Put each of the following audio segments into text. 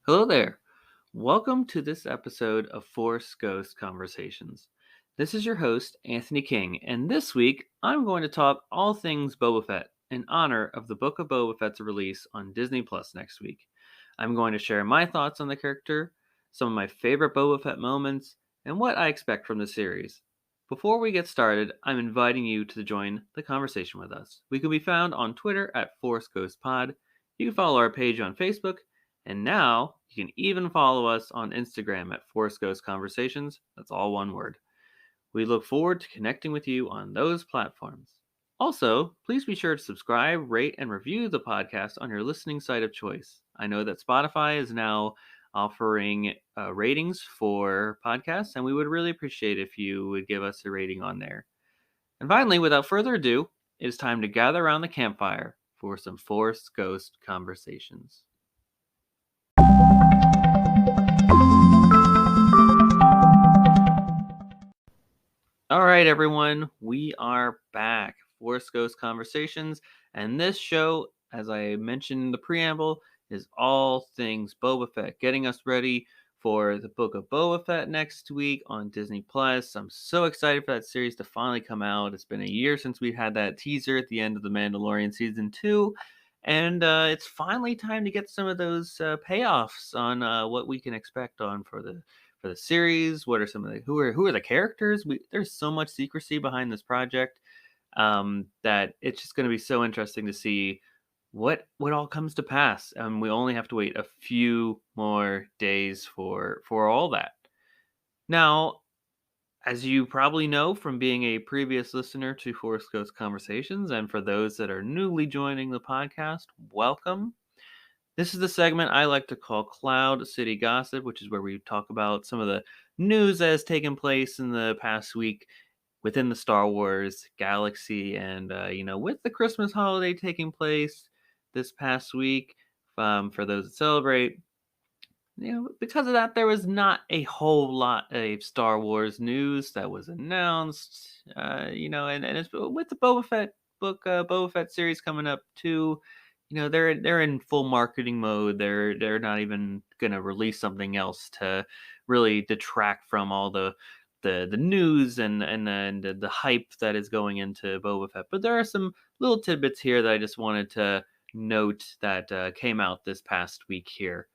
Hello there. Welcome to this episode of Force Ghost Conversations. This is your host, Anthony King, and this week I'm going to talk all things Boba Fett in honor of the Book of Boba Fett's release on Disney Plus next week. I'm going to share my thoughts on the character, some of my favorite Boba Fett moments, and what I expect from the series. Before we get started, I'm inviting you to join the conversation with us. We can be found on Twitter at Force Ghost Pod. You can follow our page on Facebook, and now you can even follow us on Instagram at Force Ghost Conversations. That's all one word. We look forward to connecting with you on those platforms. Also, please be sure to subscribe, rate, and review the podcast on your listening site of choice. I know that Spotify is now offering ratings for podcasts, and we would really appreciate if you would give us a rating on there. And finally, without further ado, it is time to gather around the campfire for some Force Ghost conversations. All right, everyone, we are back. Force Ghost Conversations, and this show, as I mentioned in the preamble, is all things Boba Fett, getting us ready for the Book of Boba Fett next week on Disney Plus. I'm so excited for that series to finally come out. It's been a year since we had that teaser at the end of the Mandalorian season 2, and it's finally time to get some of those payoffs on what we can expect on for the series. What are some of the who are the characters? There's so much secrecy behind this project that it's just going to be so interesting to see what all comes to pass. And we only have to wait a few more days for all that. Now, as you probably know from being a previous listener to Force Ghost Conversations, and for those that are newly joining the podcast, welcome. This is the segment I like to call Cloud City Gossip, which is where we talk about some of the news that has taken place in the past week within the Star Wars galaxy. And, with the Christmas holiday taking place this past week, for those that celebrate, because of that, there was not a whole lot of Star Wars news that was announced, and it's with the Boba Fett book, Boba Fett series coming up too. They're in full marketing mode. They're not even gonna release something else to really detract from all the news and the hype that is going into Boba Fett. But there are some little tidbits here that I just wanted to note that came out this past week here.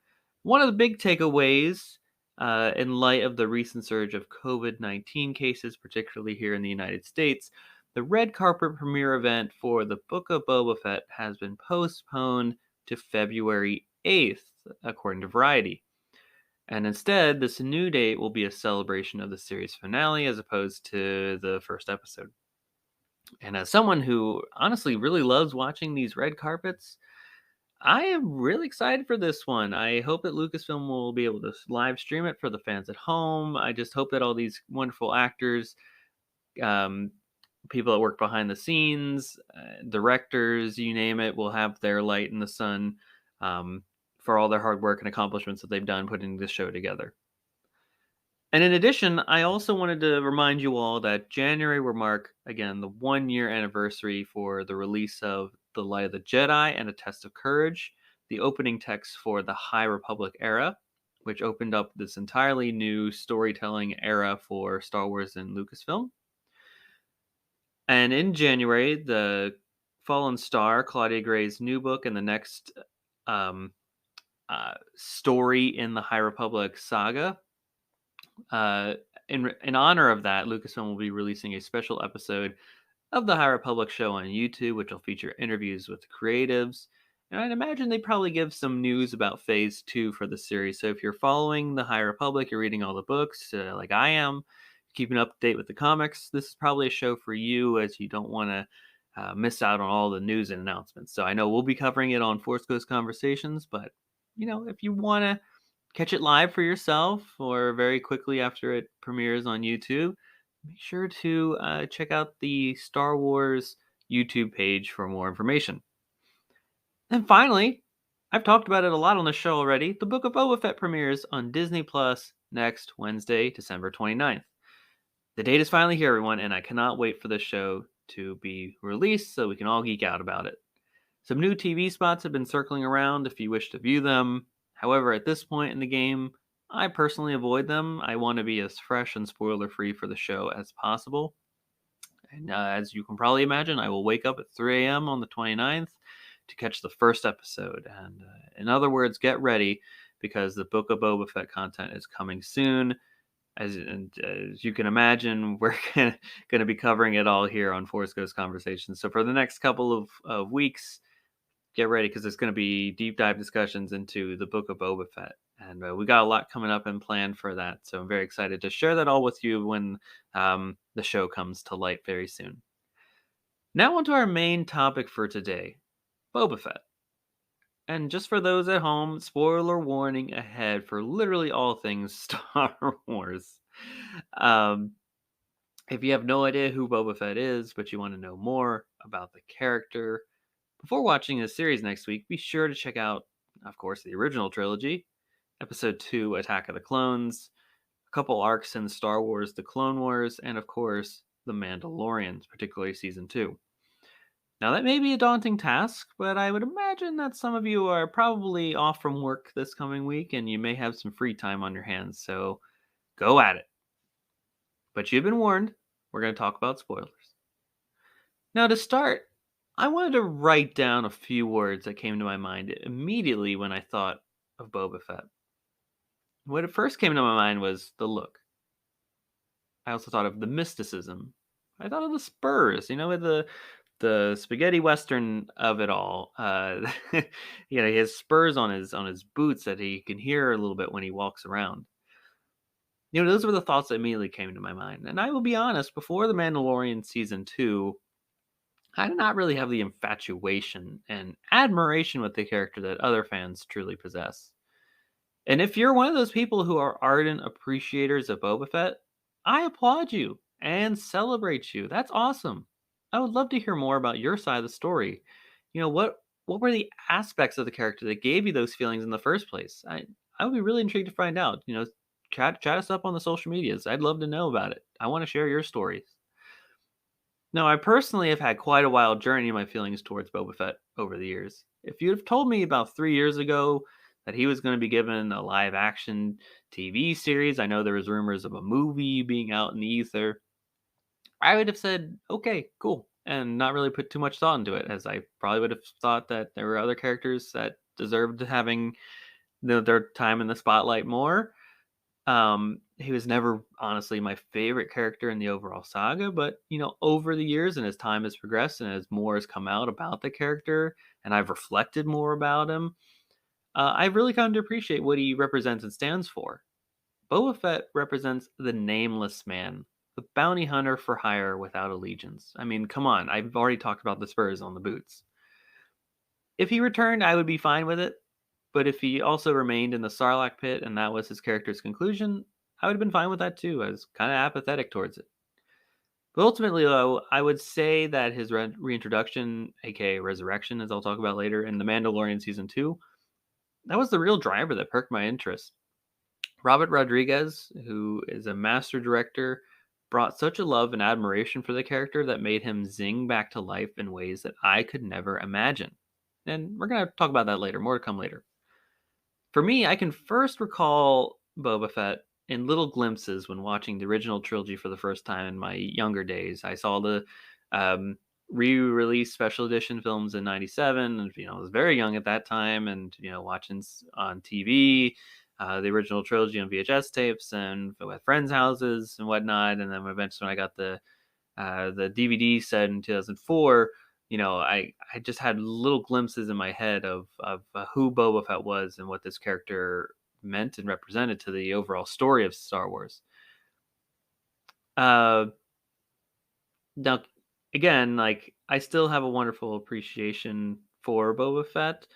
One of the big takeaways in light of the recent surge of COVID-19 cases, particularly here in the United States, the red carpet premiere event for the Book of Boba Fett has been postponed to February 8th, according to Variety. And instead, this new date will be a celebration of the series finale as opposed to the first episode. And as someone who honestly really loves watching these red carpets, I am really excited for this one. I hope that Lucasfilm will be able to live stream it for the fans at home. I just hope that all these wonderful actors, um, people that work behind the scenes, directors, you name it, will have their light in the sun for all their hard work and accomplishments that they've done putting this show together. And in addition, I also wanted to remind you all that January will mark, again, the 1 year anniversary for the release of The Light of the Jedi and A Test of Courage, the opening text for the High Republic era, which opened up this entirely new storytelling era for Star Wars and Lucasfilm. And in January, the Fallen Star, Claudia Gray's new book, and the next um, story in the High Republic saga. In honor of that, Lucasfilm will be releasing a special episode of the High Republic show on YouTube, which will feature interviews with the creatives. And I'd imagine they probably give some news about Phase 2 for the series. So if you're following the High Republic, you're reading all the books, like I am, keeping up to date with the comics, this is probably a show for you, as you don't want to miss out on all the news and announcements. So I know we'll be covering it on Force Ghost Conversations, but, if you want to catch it live for yourself or very quickly after it premieres on YouTube, make sure to check out the Star Wars YouTube page for more information. And finally, I've talked about it a lot on the show already. The Book of Boba Fett premieres on Disney Plus next Wednesday, December 29th. The date is finally here, everyone, and I cannot wait for this show to be released so we can all geek out about it. Some new TV spots have been circling around if you wish to view them. However, at this point in the game, I personally avoid them. I want to be as fresh and spoiler free for the show as possible. And as you can probably imagine, I will wake up at 3 a.m. on the 29th to catch the first episode. And in other words, get ready because the Book of Boba Fett content is coming soon. As you can imagine, we're going to be covering it all here on Force Ghost Conversations. So for the next couple of weeks, get ready because there's going to be deep dive discussions into the Book of Boba Fett. And we got a lot coming up and planned for that. So I'm very excited to share that all with you when the show comes to light very soon. Now, on to our main topic for today, Boba Fett. And just for those at home, spoiler warning ahead for literally all things Star Wars. Um, if you have no idea who Boba Fett is, but you want to know more about the character, before watching this series next week, be sure to check out, of course, the original trilogy, Episode 2, Attack of the Clones, a couple arcs in Star Wars, The Clone Wars, and of course, The Mandalorian, particularly Season 2. Now, that may be a daunting task, but I would imagine that some of you are probably off from work this coming week and you may have some free time on your hands, so go at it. But you've been warned, we're going to talk about spoilers. Now, to start, I wanted to write down a few words that came to my mind immediately when I thought of Boba Fett. What it first came to my mind was the look. I also thought of the mysticism. I thought of the spurs, with the spaghetti western of it all. He has spurs on his boots that he can hear a little bit when he walks around. Those were the thoughts that immediately came to my mind. And I will be honest, before The Mandalorian Season 2, I did not really have the infatuation and admiration with the character that other fans truly possess. And if you're one of those people who are ardent appreciators of Boba Fett, I applaud you and celebrate you. That's awesome. I would love to hear more about your side of the story. What were the aspects of the character that gave you those feelings in the first place? I would be really intrigued to find out. Chat us up on the social medias. I'd love to know about it. I want to share your stories. Now, I personally have had quite a wild journey in my feelings towards Boba Fett over the years. If you'd have told me about 3 years ago that he was going to be given a live action TV series, I know there was rumors of a movie being out in the ether, I would have said, okay, cool, and not really put too much thought into it, as I probably would have thought that there were other characters that deserved having their time in the spotlight more. He was never honestly my favorite character in the overall saga, but over the years and as time has progressed and as more has come out about the character and I've reflected more about him, I've really come to appreciate what he represents and stands for. Boba Fett represents the nameless man, the bounty hunter for hire without allegiance. I mean, come on, I've already talked about the spurs on the boots. If he returned, I would be fine with it. But if he also remained in the Sarlacc pit and that was his character's conclusion, I would have been fine with that too. I was kind of apathetic towards it. But ultimately, though, I would say that his reintroduction, aka resurrection, as I'll talk about later, in The Mandalorian Season 2, that was the real driver that perked my interest. Robert Rodriguez, who is a master director, brought such a love and admiration for the character that made him zing back to life in ways that I could never imagine. And we're going to talk about that later, more to come later. For me, I can first recall Boba Fett in little glimpses when watching the original trilogy for the first time in my younger days. I saw the um, re-release special edition films in '97, and I was very young at that time, and watching on TV the original trilogy on VHS tapes and at friends' houses and whatnot. And then eventually, when I got the DVD set in 2004, I just had little glimpses in my head of who Boba Fett was and what this character meant and represented to the overall story of Star Wars. Now, again, like I still have a wonderful appreciation for Boba Fett,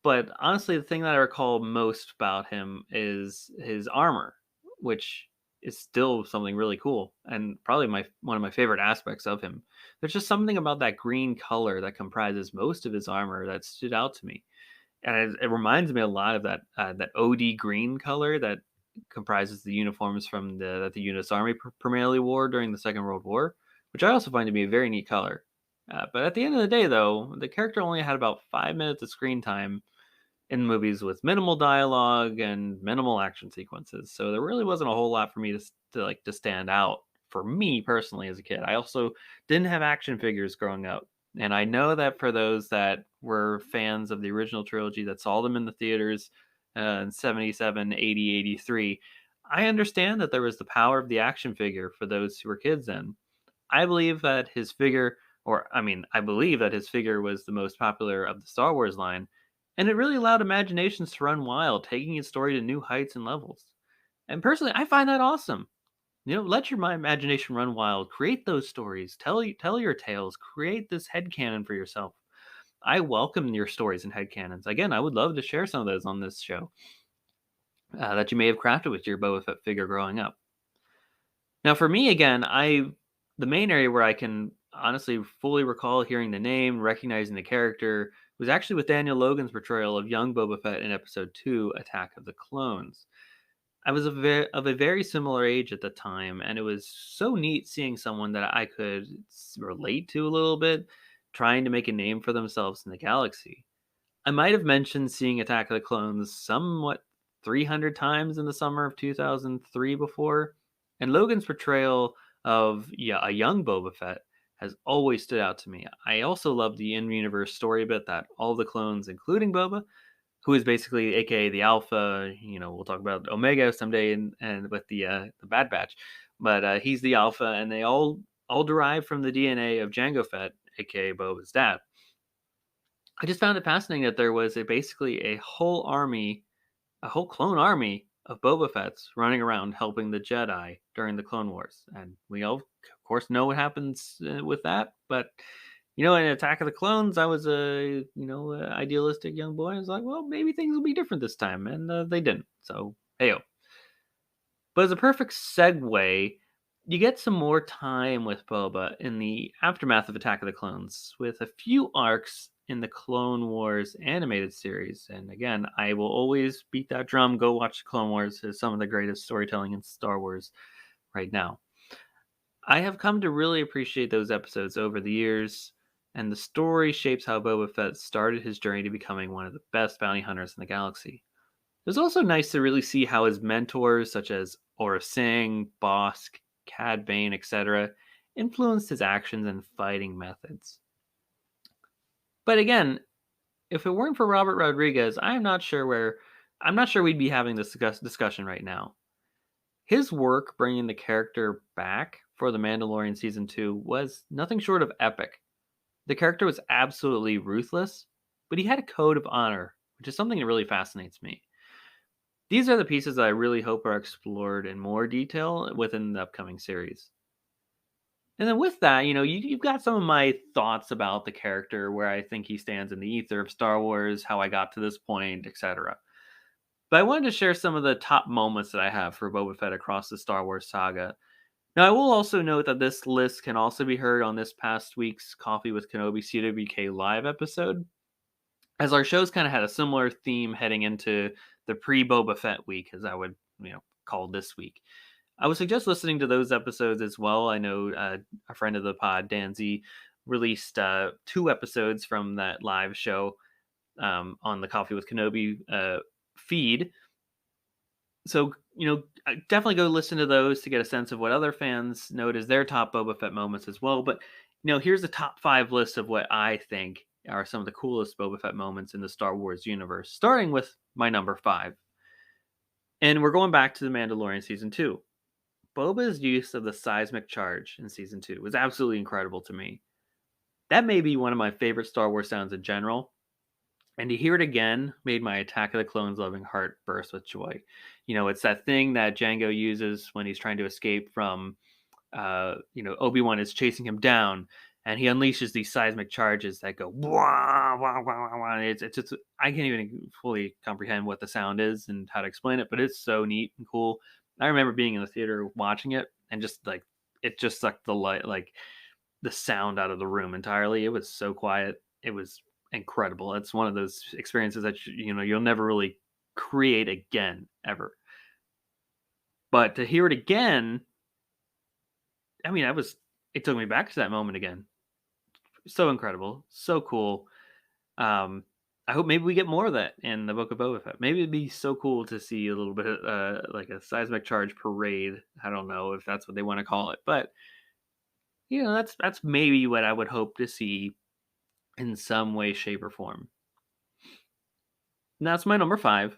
but honestly, the thing that I recall most about him is his armor, which is still something really cool and probably one of my favorite aspects of him. There's just something about that green color that comprises most of his armor that stood out to me, and it reminds me a lot of that OD green color that comprises the uniforms from that the U.S. Army primarily wore during the Second World War, which I also find to be a very neat color. But at the end of the day, though, the character only had about 5 minutes of screen time, in movies with minimal dialogue and minimal action sequences. So there really wasn't a whole lot for me to stand out for me personally as a kid. I also didn't have action figures growing up. And I know that for those that were fans of the original trilogy that saw them in the theaters in 77, 80, 83, I understand that there was the power of the action figure for those who were kids then. I believe that his figure, I believe that his figure was the most popular of the Star Wars line, and it really allowed imaginations to run wild, taking its story to new heights and levels. And personally, I find that awesome. Let your imagination run wild. Create those stories. Tell your tales. Create this headcanon for yourself. I welcome your stories and headcanons. Again, I would love to share some of those on this show that you may have crafted with your Boba Fett figure growing up. Now, for me, again, the main area where I can honestly fully recall hearing the name, recognizing the character, was actually with Daniel Logan's portrayal of young Boba Fett in Episode 2, Attack of the Clones. I was of a very similar age at the time, and it was so neat seeing someone that I could relate to a little bit, trying to make a name for themselves in the galaxy. I might have mentioned seeing Attack of the Clones somewhat 300 times in the summer of 2003 before, and Logan's portrayal of a young Boba Fett has always stood out to me. I also love the in-universe story bit that all the clones, including Boba, who is basically AKA the Alpha. We'll talk about Omega someday, and with the Bad Batch, but he's the Alpha, and they all derive from the DNA of Jango Fett, AKA Boba's dad. I just found it fascinating that there was basically a whole army, a whole clone army of Boba Fett's running around helping the Jedi during the Clone Wars, and we all, of course, know what happens with that. But in Attack of the Clones, I was a idealistic young boy. I was like, well, maybe things will be different this time, and they didn't. So heyo. But as a perfect segue, you get some more time with Boba in the aftermath of Attack of the Clones, with a few arcs in the Clone Wars animated series. And again, I will always beat that drum. Go watch the Clone Wars. It's some of the greatest storytelling in Star Wars right now. I have come to really appreciate those episodes over the years, and the story shapes how Boba Fett started his journey to becoming one of the best bounty hunters in the galaxy. It was also nice to really see how his mentors, such as Aura Singh, Bosk, Cad Bane, etc., influenced his actions and fighting methods. But again, if it weren't for Robert Rodriguez, I'm not sure we'd be having this discussion right now. His work bringing the character back for The Mandalorian Season 2 was nothing short of epic. The character was absolutely ruthless, but he had a code of honor, which is something that really fascinates me. These are the pieces that I really hope are explored in more detail within the upcoming series. And then with that, you've got some of my thoughts about the character, where I think he stands in the ether of Star Wars, how I got to this point, etc. But I wanted to share some of the top moments that I have for Boba Fett across the Star Wars saga. Now, I will also note that this list can also be heard on this past week's Coffee with Kenobi CWK live episode, as our shows kind of had a similar theme heading into the pre-Boba Fett week, as I would, call this week. I would suggest listening to those episodes as well. I know a friend of the pod, Dan Z, released 2 episodes from that live show on the Coffee with Kenobi feed. So, definitely go listen to those to get a sense of what other fans note as their top Boba Fett moments as well. But, here's a top 5 list of what I think are some of the coolest Boba Fett moments in the Star Wars universe, starting with my number 5. And we're going back to The Mandalorian Season 2. Boba's use of the seismic charge in Season 2 was absolutely incredible to me. That may be one of my favorite Star Wars sounds in general, and to hear it again made my Attack of the Clones loving heart burst with joy. It's that thing that Jango uses when he's trying to escape from, Obi-Wan is chasing him down, and he unleashes these seismic charges that go wah, wah, wah, wah, wah. It's just, I can't even fully comprehend what the sound is and how to explain it, but it's so neat and cool. I remember being in the theater watching it, and just like it just sucked the light, like the sound out of the room entirely. It was so quiet. It was incredible. It's one of those experiences that you'll never really create again ever. But to hear it again, it took me back to that moment again. So incredible, so cool. I hope maybe we get more of that in the Book of Boba Fett. Maybe it'd be so cool to see a little bit of like a seismic charge parade. I don't know if that's what they want to call it, but that's maybe what I would hope to see in some way, shape, or form. And that's my number 5.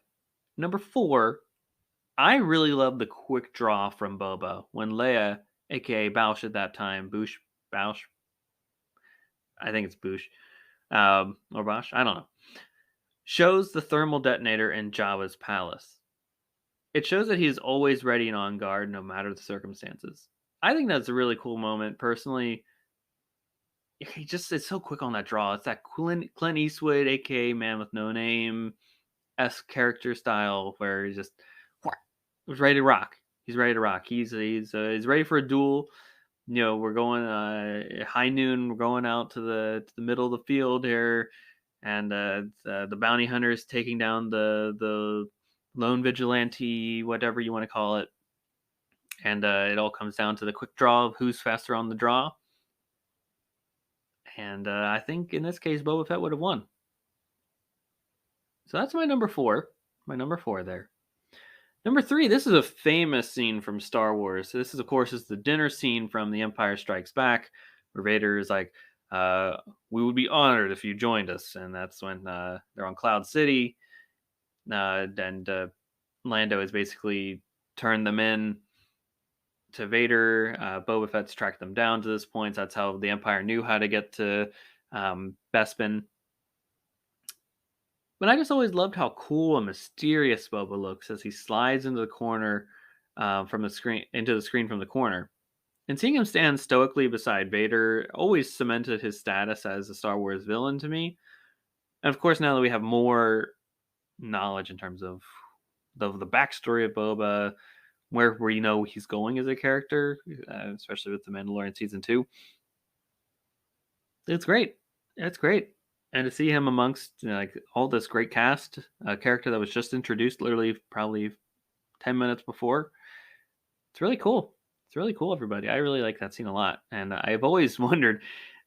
Number 4, I really love the quick draw from Boba when Leia, aka Boush at that time, Boush, I think it's Boush, or Bosh, I don't know, shows the thermal detonator in Jabba's palace. It shows that he's always ready and on guard no matter the circumstances. I think that's a really cool moment. Personally, he just is so quick on that draw. It's that Clint Eastwood, aka Man with No Name, character style where he's just he's ready to rock. He's ready to rock. He's ready for a duel. We're going high noon. We're going out to the middle of the field here, and the bounty hunters taking down the lone vigilante, whatever you want to call it, and it all comes down to the quick draw of who's faster on the draw. And I think in this case, Boba Fett would have won. So that's my number 4. My number 4 there. Number 3, this is a famous scene from Star Wars. This is, of course, is the dinner scene from The Empire Strikes Back, where Vader is like, "We would be honored if you joined us," and that's when they're on Cloud City, and Lando has basically turned them in to Vader. Boba Fett's tracked them down to this point. So that's how the Empire knew how to get to Bespin. But I just always loved how cool and mysterious Boba looks as he slides into the corner from the screen into the screen from the corner. And seeing him stand stoically beside Vader always cemented his status as a Star Wars villain to me. And of course, now that we have more knowledge in terms of the backstory of Boba, where we know he's going as a character, especially with the Mandalorian season 2, it's great. It's great. And to see him amongst like all this great cast, a character that was just introduced literally probably 10 minutes before, it's really cool. It's really cool, everybody. I really like that scene a lot. And I've always wondered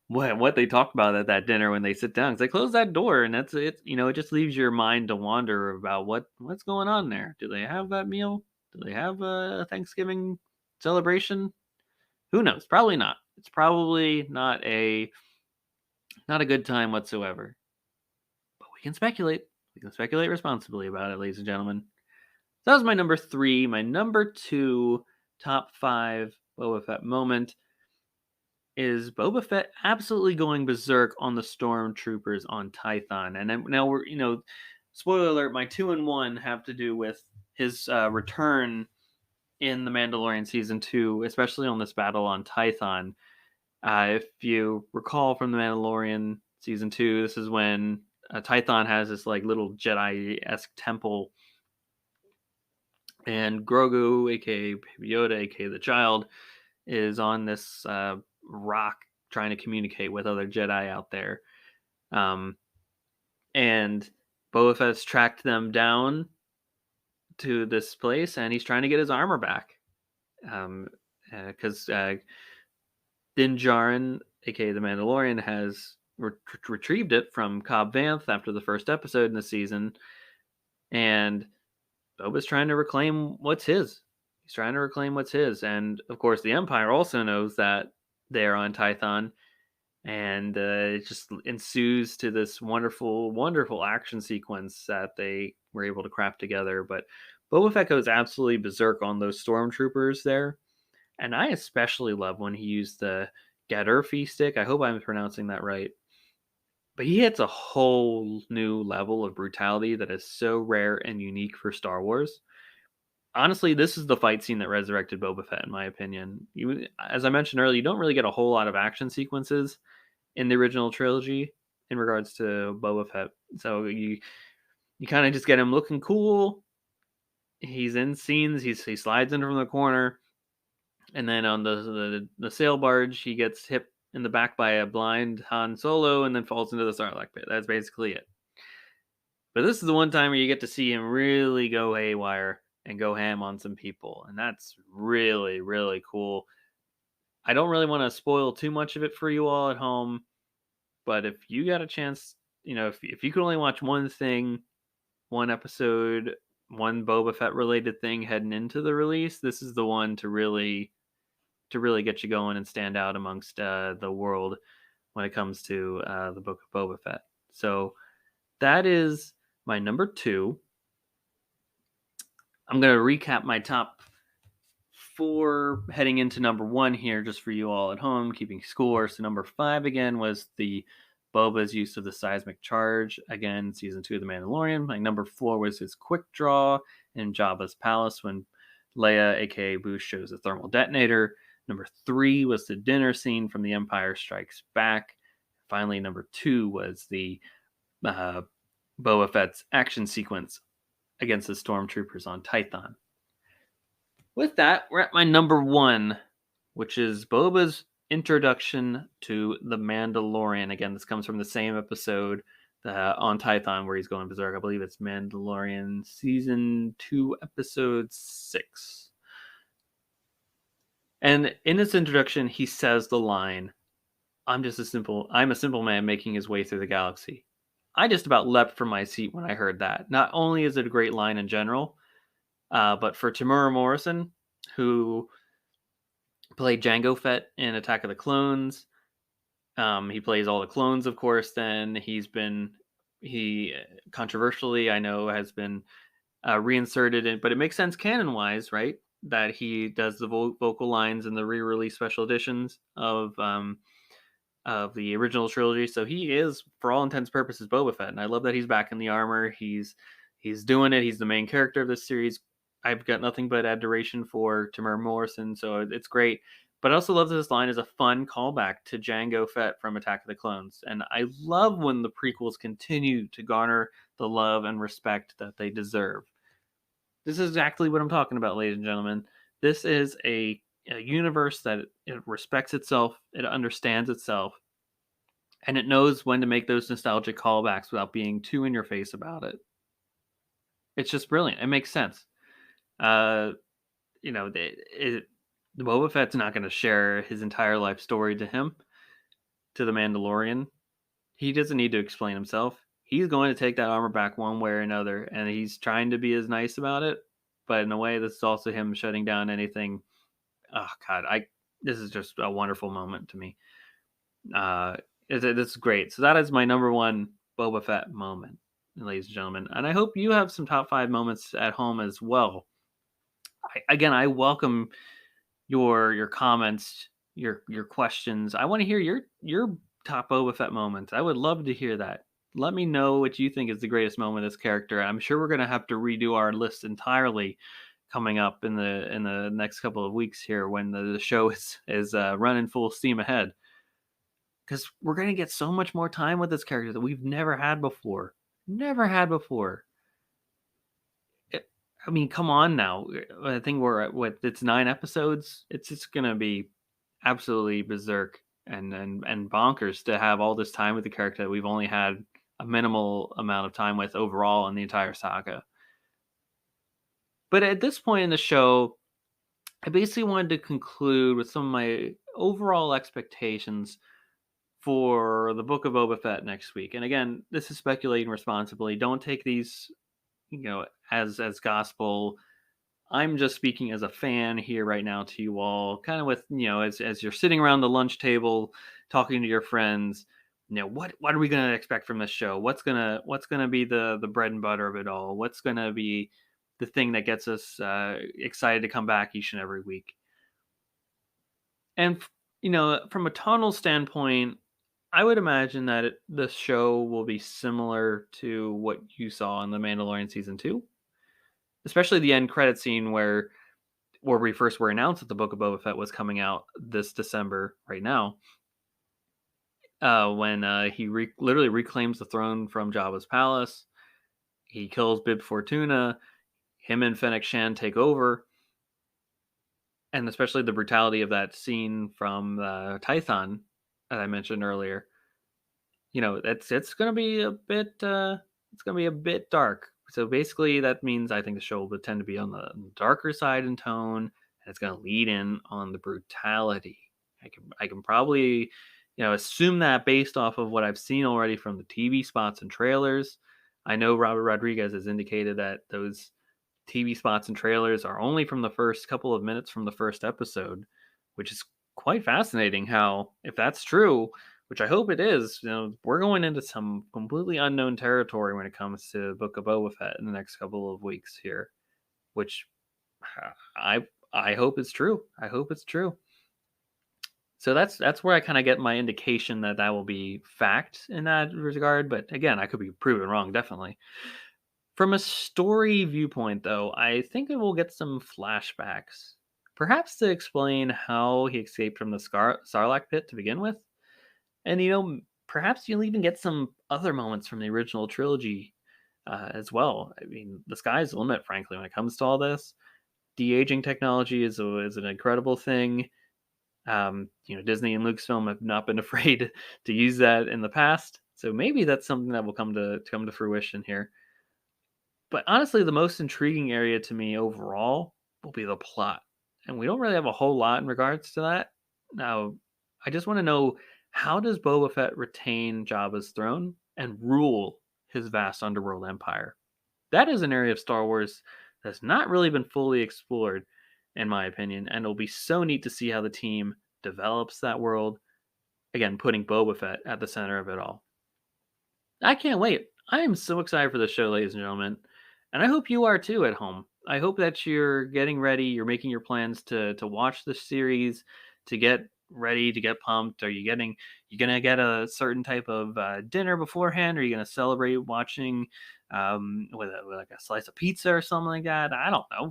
what they talk about at that dinner when they sit down. Because they close that door, and that's it. It just leaves your mind to wander about what's going on there. Do they have that meal? Do they have a Thanksgiving celebration? Who knows? Probably not. It's probably not a good time whatsoever. But we can speculate. We can speculate responsibly about it, ladies and gentlemen. So that was my number 3. My number 2 top 5 Boba Fett moment is Boba Fett absolutely going berserk on the stormtroopers on Tython. And then, now we're, spoiler alert, my 2 and 1 have to do with his return in The Mandalorian season 2, especially on this battle on Tython. If you recall from The Mandalorian season 2, this is when Tython has this like little Jedi-esque temple, and Grogu, aka Yoda, aka the Child, is on this rock trying to communicate with other Jedi out there. And Boba Fett's tracked them down to this place, and he's trying to get his armor back. Because Din Djarin, aka the Mandalorian, has retrieved it from Cobb Vanth after the first episode in the season, and Boba's trying to reclaim what's his. He's trying to reclaim what's his, and of course, the Empire also knows that they're on Tython, and it just ensues to this wonderful, wonderful action sequence that they were able to craft together. But Boba Fett goes absolutely berserk on those stormtroopers there, and I especially love when he used the Gadurfi stick. I hope I'm pronouncing that right. But he hits a whole new level of brutality that is so rare and unique for Star Wars. Honestly, this is the fight scene that resurrected Boba Fett, in my opinion. As I mentioned earlier, you don't really get a whole lot of action sequences in the original trilogy in regards to Boba Fett. So you kind of just get him looking cool. He's in scenes. He slides in from the corner, and then on the sail barge, he gets hit in the back by a blind Han Solo, and then falls into the Sarlacc pit. That's basically it. But this is the one time where you get to see him really go haywire and go ham on some people, and that's really, really cool. I don't really want to spoil too much of it for you all at home, but if you got a chance if you could only watch one thing, one episode, one Boba Fett related thing heading into the release, this is the one to really get you going and stand out amongst the world when it comes to the Book of Boba Fett. So that is my number two. I'm going to recap my top four heading into number one here, just for you all at home, keeping score. So number five again was the Boba's use of the seismic charge, again, season 2 of The Mandalorian. My number four was his quick draw in Jabba's palace when Leia, aka Boosh, shows a thermal detonator. Number three was the dinner scene from The Empire Strikes Back. Finally, number two was the Boba Fett's action sequence against the stormtroopers on Tython. With that, we're at my number one, which is Boba's introduction to the Mandalorian. Again, this comes from the same episode on Tython where he's going berserk. I believe it's Mandalorian season 2, episode 6. And in his introduction, he says the line, I'm a simple man making his way through the galaxy. I just about leapt from my seat when I heard that. Not only is it a great line in general, but for Tamura Morrison, who played Jango Fett in Attack of the Clones, he plays all the clones, of course. Then he controversially, I know, has been reinserted in, but it makes sense canon wise, right? That he does the vocal lines in the re-release special editions of the original trilogy. So he is, for all intents and purposes, Boba Fett, and I love that he's back in the armor. He's doing it. He's the main character of this series. I've got nothing but adoration for Tamura Morrison, so it's great. But I also love that this line is a fun callback to Jango Fett from Attack of the Clones. And I love when the prequels continue to garner the love and respect that they deserve. This is exactly what I'm talking about, ladies and gentlemen. This is a universe that it respects itself, it understands itself, and it knows when to make those nostalgic callbacks without being too in your face about it. It's just brilliant. It makes sense. The Boba Fett's not going to share his entire life story to the Mandalorian. He doesn't need to explain himself. He's going to take that armor back one way or another, and he's trying to be as nice about it. But in a way, this is also him shutting down anything. Oh God, this is just a wonderful moment to me. This is great. So that is my number one Boba Fett moment, ladies and gentlemen. And I hope you have some top 5 moments at home as well. I welcome your comments, your questions. I want to hear your top Boba Fett moments. I would love to hear that. Let me know what you think is the greatest moment of this character. I'm sure we're going to have to redo our list entirely coming up in the next couple of weeks here when the show is running full steam ahead. Because we're going to get so much more time with this character that we've never had before. Never had before. I mean, come on now. I think we're at it's 9 episodes. It's just gonna be absolutely berserk and bonkers to have all this time with the character that we've only had a minimal amount of time with overall in the entire saga. But at this point in the show, I basically wanted to conclude with some of my overall expectations for the Book of Boba Fett next week. And again, this is speculating responsibly. Don't take these, as gospel. I'm just speaking as a fan here right now to you all, kind of with, as you're sitting around the lunch table talking to your friends, what are we going to expect from this show? What's going to be the bread and butter of it all? What's going to be the thing that gets us excited to come back each and every week? And, from a tonal standpoint, I would imagine that the show will be similar to what you saw in The Mandalorian season 2. Especially the end credit scene where we first were announced that the Book of Boba Fett was coming out this December right now. When he literally reclaims the throne from Jabba's palace. He kills Bib Fortuna. Him and Fennec Shand take over. And especially the brutality of that scene from Tython, as I mentioned earlier. It's going to be a bit dark. So basically, that means I think the show will tend to be on the darker side in tone, and it's going to lead in on the brutality. I can probably assume that based off of what I've seen already from the TV spots and trailers. I know Robert Rodriguez has indicated that those TV spots and trailers are only from the first couple of minutes from the first episode, which is quite fascinating. How, if that's true, which I hope it is, we're going into some completely unknown territory when it comes to Book of Boba Fett in the next couple of weeks here, which I I hope it's true. I hope it's true. So that's where I kind of get my indication that that will be fact in that regard. But again, I could be proven wrong, definitely. From a story viewpoint, though, I think it will get some flashbacks, perhaps to explain how he escaped from the Sarlacc pit to begin with, and perhaps you'll even get some other moments from the original trilogy as well. I mean, the sky's the limit, frankly, when it comes to all this. De-aging technology is an incredible thing. Disney and Lucasfilm have not been afraid to use that in the past, so maybe that's something that will come to fruition here. But honestly, the most intriguing area to me overall will be the plot. And we don't really have a whole lot in regards to that. Now, I just want to know, how does Boba Fett retain Jabba's throne and rule his vast underworld empire? That is an area of Star Wars that's not really been fully explored, in my opinion. And it'll be so neat to see how the team develops that world. Again, putting Boba Fett at the center of it all. I can't wait. I am so excited for the show, ladies and gentlemen. And I hope you are too at home. I hope that you're getting ready, you're making your plans to watch the series, to get ready, to get pumped. Are you gonna get a certain type of dinner beforehand? Are you gonna celebrate watching with like a slice of pizza or something like that? I don't know.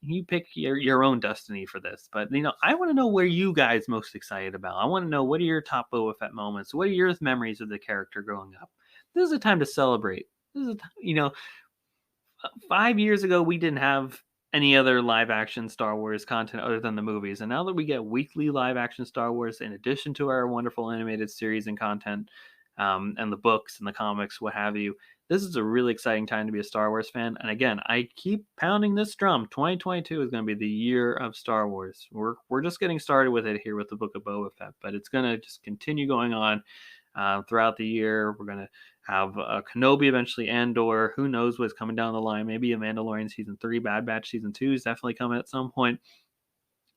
You pick your own destiny for this. But I want to know where you guys most excited about. I want to know, what are your top Boba Fett moments? What are your memories of the character growing up? This is a time to celebrate. This is 5 years ago, we didn't have any other live action Star Wars content other than the movies. And now that we get weekly live action Star Wars, in addition to our wonderful animated series and content, and the books and the comics, what have you, this is a really exciting time to be a Star Wars fan. And again, I keep pounding this drum. 2022 is going to be the year of Star Wars. We're just getting started with it here with the Book of Boba Fett, but it's going to just continue going on throughout the year. We're going to have Kenobi eventually, Andor. Who knows what's coming down the line? Maybe a Mandalorian season 3, Bad Batch season 2 is definitely coming at some point.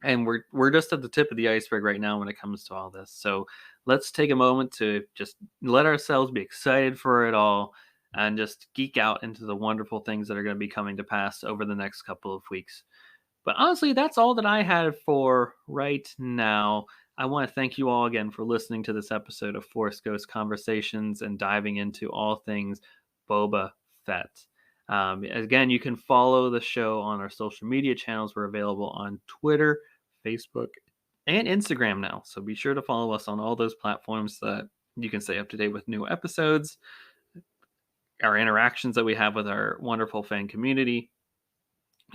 And we're just at the tip of the iceberg right now when it comes to all this. So let's take a moment to just let ourselves be excited for it all and just geek out into the wonderful things that are going to be coming to pass over the next couple of weeks. But honestly, that's all that I had for right now. I want to thank you all again for listening to this episode of Force Ghost Conversations and diving into all things Boba Fett. Again, you can follow the show on our social media channels. We're available on Twitter, Facebook, and Instagram now. So be sure to follow us on all those platforms so that you can stay up to date with new episodes, our interactions that we have with our wonderful fan community.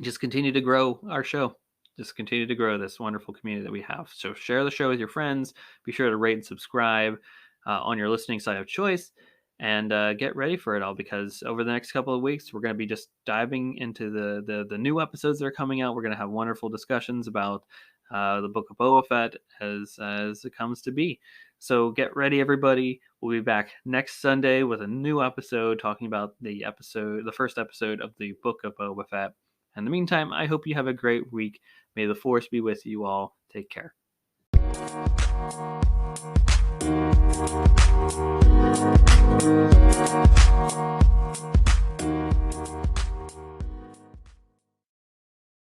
Just continue to grow our show. Just continue to grow this wonderful community that we have. So share the show with your friends. Be sure to rate and subscribe on your listening site of choice, and get ready for it all, because over the next couple of weeks, we're going to be just diving into the new episodes that are coming out. We're going to have wonderful discussions about the Book of Boba Fett as it comes to be. So get ready, everybody. We'll be back next Sunday with a new episode talking about the first episode of the Book of Boba Fett. In the meantime, I hope you have a great week. May the Force be with you all. Take care.